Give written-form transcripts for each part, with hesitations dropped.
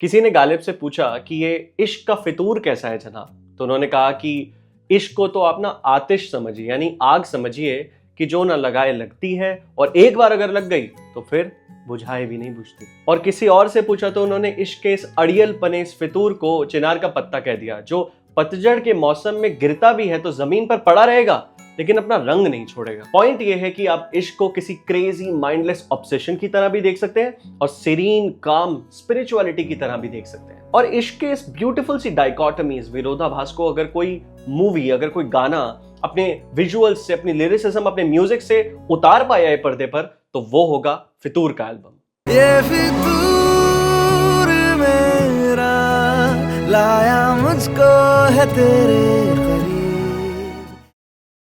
किसी ने गालिब से पूछा कि ये इश्क का फितूर कैसा है जनाब। तो उन्होंने कहा कि इश्क को तो आप ना आतिश समझिए, यानी आग समझिए कि जो ना लगाए लगती है और एक बार अगर लग गई तो फिर बुझाए भी नहीं बुझती। और किसी और से पूछा तो उन्होंने इश्क के इस अड़ियल पने, इस फितूर को चिनार का पत्ता कह दिया, जो पतझड़ के मौसम में गिरता भी है तो जमीन पर पड़ा रहेगा लेकिन अपना रंग नहीं छोड़ेगा। पॉइंट यह है कि आप इश्क को किसी क्रेजी माइंडलेस ऑब्सेशन की तरह भी देख सकते हैं और सीरीन काम स्पिरिचुअलिटी की तरह भी देख सकते हैं। और इश्क के इस ब्यूटीफुल सी डाइकोटमी, इस विरोधाभास को अगर कोई मूवी, अगर कोई गाना अपने विजुअल्स से, अपनी लिरिसिज्म, अपने म्यूजिक से उतार पाया है पर्दे पर, तो वो होगा फितूर का एल्बम। ये फितूर मेरा लाया मुझको है तेरे करीब।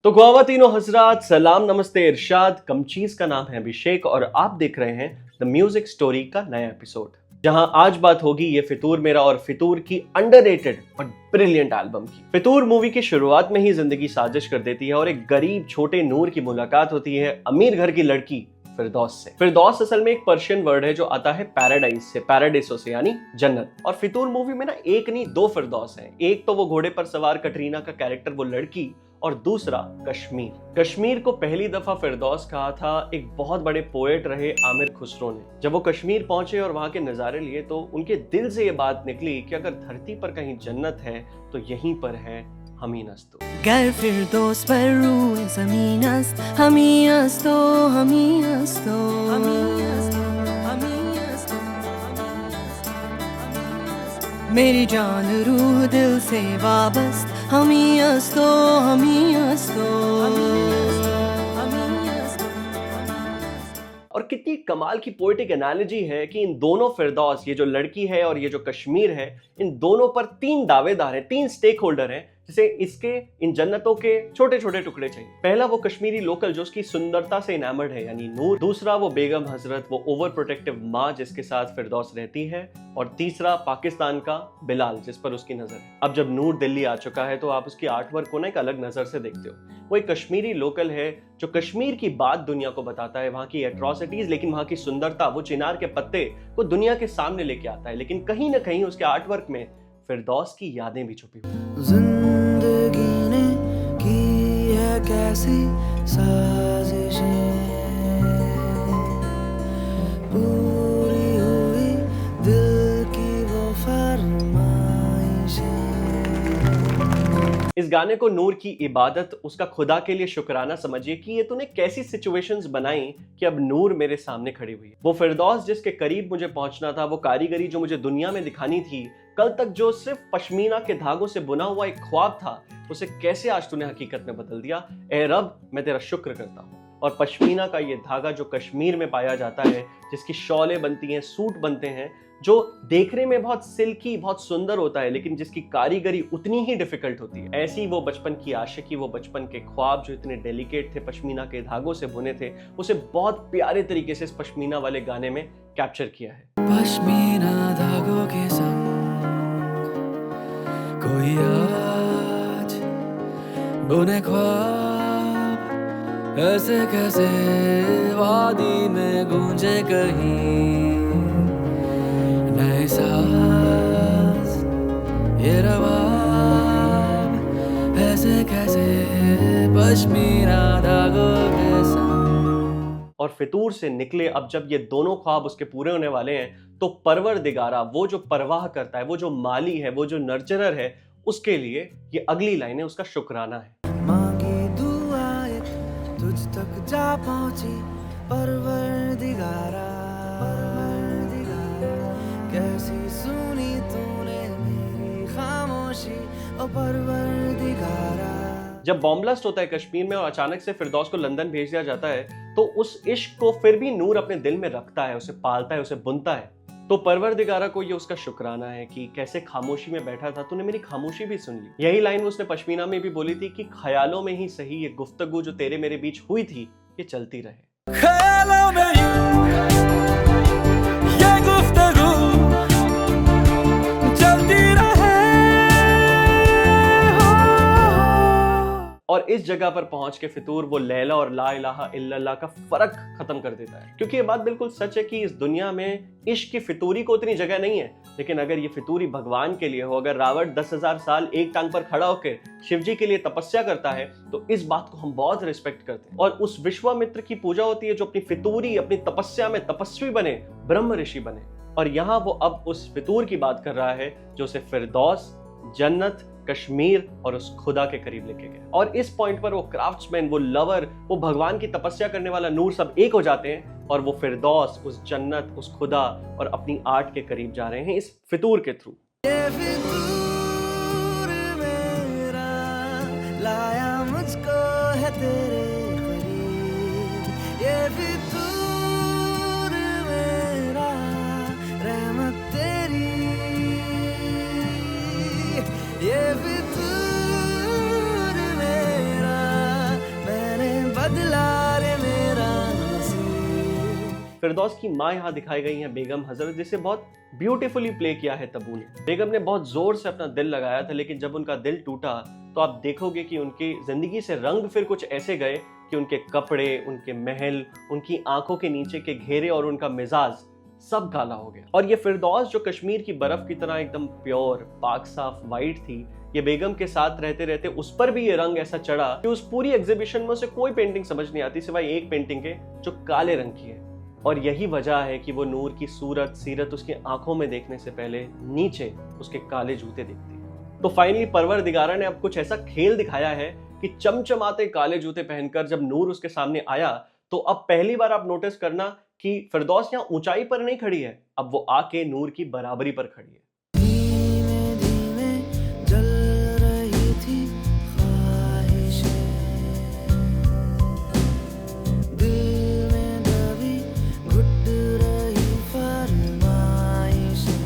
तो ख्वातीनो हजरात, सलाम, नमस्ते, इरशाद, कमचीज का नाम है अभिषेक और आप देख रहे हैं द म्यूजिक स्टोरी का नया एपिसोड, जहां आज बात होगी ये फितूर मेरा और फितूर की अंडररेटेड बट ब्रिलियंट एल्बम की। फितूर मूवी की शुरुआत में ही जिंदगी साजिश कर देती है और एक गरीब छोटे नूर की मुलाकात होती है अमीर घर की लड़की फिरदौस से। फिरदौस असल में एक पर्शियन वर्ड है जो आता है पैराडाइज से, पैराडिसो से, यानी जन्नत। और फितूर मूवी में ना एक नहीं दो फिरदौस हैं। एक तो वो घोड़े पर सवार कटरीना का कैरेक्टर, वो लड़की, और दूसरा कश्मीर। कश्मीर को पहली दफा फिरदौस कहा था एक बहुत बड़े पोएट रहे आमिर खुसरो ने। जब वो कश्मीर पहुंचे और वहां के नजारे लिए तो उनके दिल से ये बात निकली कि अगर धरती पर कहीं जन्नत है तो यहीं पर है हमीनस्तो। गर फिरदौस पर रूए ज़मीनस्त, हमीनस्तो, हमीनस्तो, हमीनस्तो, हमीनस्तो, मेरी जान रूह दिल से वाबस्त, हमीनस्तो, हमीनस्तो, हमीनस्तो। और कितनी कमाल की पोएटिक एनालॉजी है कि इन दोनों फिरदौस, ये जो लड़की है और ये जो कश्मीर है, इन दोनों पर तीन दावेदार हैं, तीन स्टेक होल्डर हैं जिसे इसके इन जन्नतों के छोटे छोटे टुकड़े चाहिए। पहला वो कश्मीरी लोकल जो उसकी सुंदरता से इनामर्ड है, यानी नूर। दूसरा वो बेगम हजरत, वो ओवर प्रोटेक्टिव माँ जिसके साथ फिरदौस रहती है। और तीसरा पाकिस्तान का बिलाल जिस पर उसकी नजर है। अब जब नूर दिल्ली आ चुका है तो आप उसकी आर्टवर्क को ना एक अलग नजर से देखते हो। वो एक कश्मीरी लोकल है जो कश्मीर की बात दुनिया को बताता है, वहां की एट्रोसिटीज, लेकिन वहां की सुंदरता, वो चिनार के पत्ते को दुनिया के सामने लेके आता है। लेकिन कहीं ना कहीं उसके आर्टवर्क में फिरदौस की यादें भी छुपी हुई। जिंदगी ने की है कैसी साजिशें, पूरी हुई दिल की वो फरमाइशें। इस गाने को नूर की इबादत, उसका खुदा के लिए शुक्राना समझिए कि ये तूने कैसी सिचुएशंस बनाई कि अब नूर मेरे सामने खड़ी हुई है। वो फिरदौस जिसके करीब मुझे पहुंचना था, वो कारीगरी जो मुझे दुनिया में दिखानी थी, कल तक जो सिर्फ पश्मीना के धागों से बुना हुआ एक ख्वाब था, उसे कैसे आज तूने हकीकत में बदल दिया। ए रब, मैं तेरा शुक्र करता हूँ। और पश्मीना का ये धागा जो कश्मीर में पाया जाता है, जिसकी शॉलें बनती हैं, सूट बनते हैं, जो देखने में बहुत सिल्की, बहुत सुंदर होता है, लेकिन जिसकी कारीगरी उतनी ही डिफिकल्ट होती है। ऐसी वो बचपन की आशिकी, वो बचपन के ख्वाब जो इतने डेलिकेट थे, पश्मीना के धागों से बुने थे, उसे बहुत प्यारे तरीके से इस पश्मीना वाले गाने में कैप्चर किया है। पश्मीना धागों के संग कोई आज बुने ख्वाब, ऐसे कैसे वादी में गूंजे कहीं नए साज, ये रवाब, ऐसे कैसे पश्मीना धागों के संग। और फितूर से निकले अब जब ये दोनों ख्वाब उसके पूरे होने वाले हैं, तो परवरदिगारा, वो जो परवाह करता है, वो जो माली है, वो जो नर्चरर है, उसके लिए ये अगली लाइनें उसका शुक्राना है। मांगी दुआएं तुझ तक जा पहुंची परवरदिगारा, कैसी सुनी तूने मेरी खामोशी ओ परवरदिगारा। जब बॉम्ब ब्लास्ट होता है कश्मीर में और अचानक से फिरदौस को लंदन भेज दिया जाता है, तो उस इश्क को फिर भी नूर अपने दिल में रखता है, उसे पालता है, उसे बुनता है। तो परवरदिगारा को ये उसका शुक्राना है कि कैसे खामोशी में बैठा था, तूने मेरी खामोशी भी सुन ली। यही लाइन उसने पश्मीना में भी बोली थी कि ख्यालों में ही सही ये गुफ्तगू जो तेरे मेरे बीच हुई थी, ये चलती रहे। ख्यालों में यूं ये गुफ्तगू चलती रहे। और इस जगह पर पहुंच के फितूर वो लैला और ला इलाहा इल्लल्लाह का फर्क खत्म कर देता है। क्योंकि ये बात बिल्कुल सच है कि इस दुनिया में इश्क की फितूरी को उतनी जगह नहीं है, लेकिन अगर ये फितूरी भगवान के लिए हो, अगर रावण 10,000 साल एक टांग पर खड़ा होकर शिवजी के लिए तपस्या करता है, तो इस बात को हम बहुत रिस्पेक्ट करते हैं। और उस विश्वामित्र की पूजा होती है जो अपनी फितूरी, अपनी तपस्या में तपस्वी बने, ब्रह्म ऋषि बने। और यहाँ वो अब उस फितूर की बात कर रहा है जो उसे फिरदौस, जन्नत, कश्मीर और उस खुदा के करीब लेके गया। और इस पॉइंट पर वो क्राफ्ट्समैन, वो लवर, वो भगवान की तपस्या करने वाला नूर सब एक हो जाते हैं और वो फिरदौस, उस जन्नत, उस खुदा और अपनी आर्ट के करीब जा रहे हैं इस फितूर के थ्रू। ये फितूर मेरा लाया मुझको है तेरे करीब, ये फितूर मेरा रहमत तेरी, ये फितूर मेरा मैंने बदला रे मेरा नसीब। फिरदौस की माँ यहाँ दिखाई गई है बेगम हजरत, जिसे बहुत ब्यूटीफुली प्ले किया है तब्बू ने। बेगम ने बहुत जोर से अपना दिल लगाया था, लेकिन जब उनका दिल टूटा तो आप देखोगे कि उनकी जिंदगी से रंग फिर कुछ ऐसे गए कि उनके कपड़े, उनके महल, उनकी आंखों के नीचे के घेरे और उनका मिजाज सब काला हो गया। और ये फिरदौस जो कश्मीर की बर्फ की तरह एकदम प्योर, पाक साफ वाइट थी, ये बेगम के साथ रहते रहते उस पर भी ये रंग ऐसा चढ़ा कि उस पूरी एग्जीबिशन में उसे कोई पेंटिंग समझ नहीं आती सिवाय एक पेंटिंग के जो काले रंग की है। और यही वजह है कि वो नूर की सूरत, सीरत उसकी आंखों में देखने से पहले नीचे उसके काले जूते देखती है। तो फाइनली परवरदिगारा ने अब कुछ ऐसा खेल दिखाया है कि चमचमाते काले जूते पहनकर जब नूर उसके सामने आया, तो अब पहली बार आप नोटिस करना कि फिरदौस यहाँ ऊंचाई पर नहीं खड़ी है, अब वो आके नूर की बराबरी पर खड़ी है। धीमे धीमे जल रही थी ख्वाहिशें, दिल में दबी घुट रही फरमाइशें।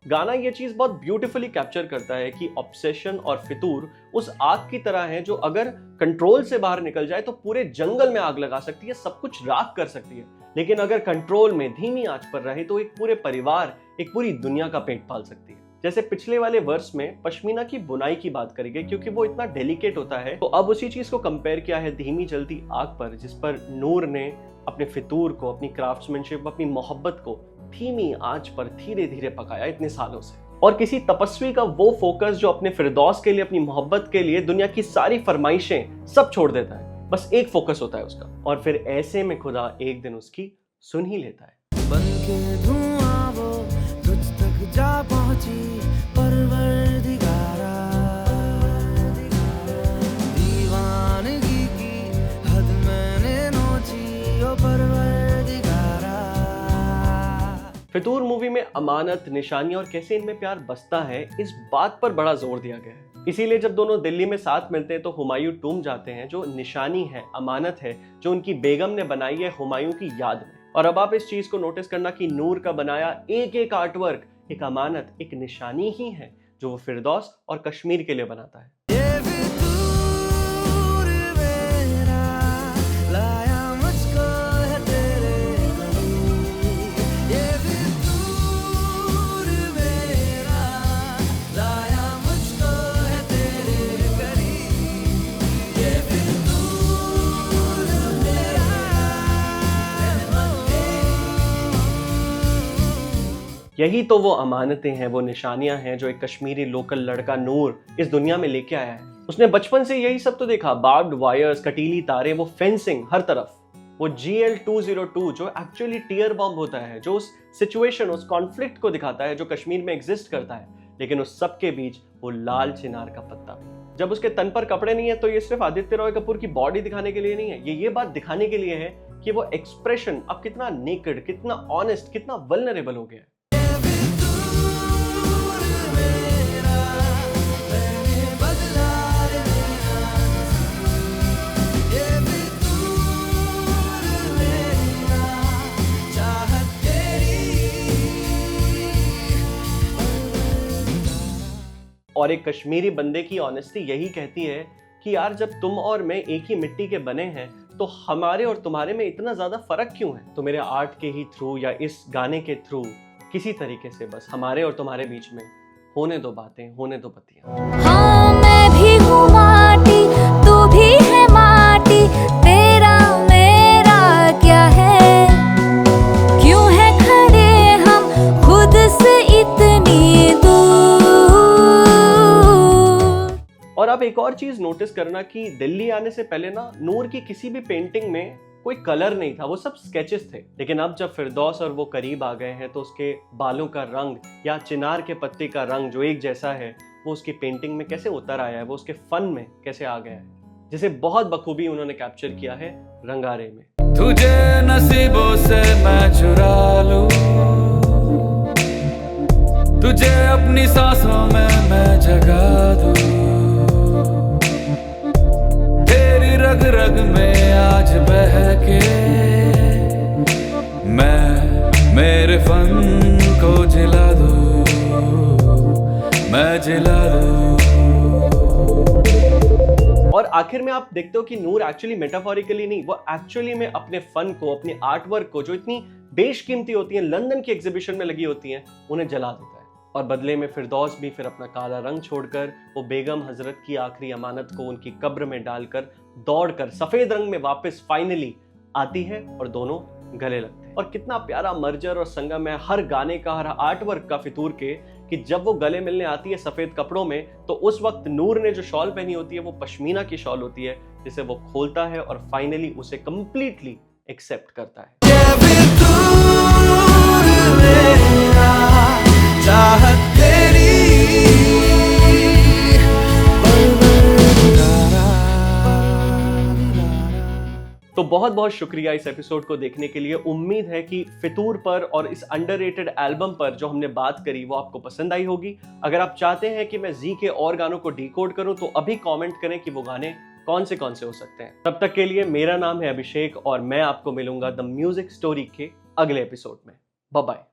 गाना ये चीज बहुत ब्यूटीफुली कैप्चर करता है कि ऑब्सेशन और फितूर उस आग की तरह है जो अगर कंट्रोल से बाहर निकल जाए तो पूरे जंगल में आग लगा सकती है, सब कुछ राख कर सकती है। लेकिन अगर कंट्रोल में धीमी आंच पर रहे तो एक पूरे परिवार, एक पूरी दुनिया का पेट पाल सकती है। जैसे पिछले वाले वर्स में पश्मीना की बुनाई की बात करी गई क्योंकि वो इतना डेलिकेट होता है, तो अब उसी चीज को कंपेयर किया है धीमी जलती आग पर, जिस पर नूर ने अपने फितूर को, अपनी क्राफ्ट्समैनशिप, अपनी मोहब्बत को धीमी आंच पर धीरे धीरे पकाया इतने सालों से। और किसी तपस्वी का वो फोकस जो अपने फिरदौस के लिए, अपनी मोहब्बत के लिए दुनिया की सारी फरमाइशें सब छोड़ देता है, बस एक फोकस होता है उसका। और फिर ऐसे में खुदा एक दिन उसकी सुन ही लेता है। बन के धुआं वो तुझ तक जा पहुंची परवरदिगारा, दीवानगी की हद मैंने नोची ओ परवरदिगारा। फितूर मूवी में अमानत, निशानी और कैसे इनमें प्यार बसता है, इस बात पर बड़ा जोर दिया गया है। इसीलिए जब दोनों दिल्ली में साथ मिलते हैं तो हुमायूं टूम जाते हैं, जो निशानी है, अमानत है, जो उनकी बेगम ने बनाई है हुमायूं की याद में। और अब आप इस चीज को नोटिस करना कि नूर का बनाया एक एक आर्टवर्क एक अमानत, एक निशानी ही है जो वो फिरदौस और कश्मीर के लिए बनाता है। ये फितूर मेरा लाया मुझको है तेरे करीब, ये फितूर मेरा लाया मुझको है तेरे करीब, ये फितूर मेरा रहमत तेरी। यही तो वो अमानतें हैं, वो निशानियां हैं जो एक कश्मीरी लोकल लड़का नूर इस दुनिया में लेके आया है। उसने बचपन से यही सब तो देखा, बार्ब्ड वायर्स, कटीली तारे, वो फेंसिंग हर तरफ, वो GL-202 जो एक्चुअली टीयर बॉम्ब होता है, जो उस सिचुएशन, उस कॉन्फ्लिक्ट को दिखाता है जो कश्मीर में एग्जिस्ट करता है। लेकिन उस सब के बीच वो लाल चिनार का पत्ता भी। जब उसके तन पर कपड़े नहीं है तो ये सिर्फ आदित्य रॉय कपूर की बॉडी दिखाने के लिए नहीं है, ये बात दिखाने के लिए है कि वो एक्सप्रेशन अब कितना नेकेड, कितना ऑनेस्ट, कितना वल्नरेबल हो गया है। और एक कश्मीरी बंदे की ऑनेस्टी यही कहती है कि यार जब तुम और मैं एक ही मिट्टी के बने हैं तो हमारे और तुम्हारे में इतना ज्यादा फर्क क्यों है? तो मेरे आर्ट के ही थ्रू या इस गाने के थ्रू किसी तरीके से बस हमारे और तुम्हारे बीच में होने दो बातें, होने दो बत्तियां। हाँ मैं भी हूँ माटी। माटी, तू भी है माटी, तेरा मेरा क्या है? क्यों है खड़े हम खुद से इतनी दूर? और अब एक और चीज नोटिस करना कि दिल्ली आने से पहले ना नूर की किसी भी पेंटिंग में कोई कलर नहीं था, वो सब स्केचेस थे। लेकिन अब जब फिरदौस और वो करीब आ गए हैं तो उसके बालों का रंग या चिनार के पत्ते का रंग जो एक जैसा है वो उसकी पेंटिंग में कैसे उतर आया है, वो उसके फन में कैसे आ गया है, जिसे बहुत बखूबी उन्होंने कैप्चर किया है रंगारे में। तुझे नसीबों से मैं चुरा लूं, तुझे अपनी सांसों में मैं जगा दूं, तेरी रग रग में आज बहके मैं मेरे फन को जिला दूं, मैं जिला दूं। और आखिर में आप देखते हो कि नूर एक्चुअली मेटाफोरिकली नहीं, वो एक्चुअली में अपने फन को, अपने आर्ट वर्क को जो इतनी बेशकीमती होती है, लंदन की एग्जीबिशन में लगी होती हैं, उन्हें जला देता है। और बदले में फिरदौस भी फिर अपना काला रंग छोड़कर वो बेगम हजरत की आखिरी अमानत को उनकी कब्र में डालकर दौड़कर सफेद रंग में वापस फाइनली आती है और दोनों गले लगते हैं। और कितना प्यारा मर्जर और संगम है हर गाने का, हर आर्ट वर्क का फितूर के, कि जब वो गले मिलने आती है सफेद कपड़ों में तो उस वक्त नूर ने जो शॉल पहनी होती है वो पश्मीना की शॉल होती है, जिसे वो खोलता है और फाइनली उसे कंप्लीटली एक्सेप्ट करता है। तो बहुत बहुत शुक्रिया इस एपिसोड को देखने के लिए। उम्मीद है कि फितूर पर और इस अंडररेटेड एल्बम पर जो हमने बात करी वो आपको पसंद आई होगी। अगर आप चाहते हैं कि मैं जी के और गानों को डिकोड करूं तो अभी कमेंट करें कि वो गाने कौन से हो सकते हैं। तब तक के लिए मेरा नाम है अभिषेक और मैं आपको मिलूंगा द म्यूजिक स्टोरी के अगले एपिसोड में। Bye bye.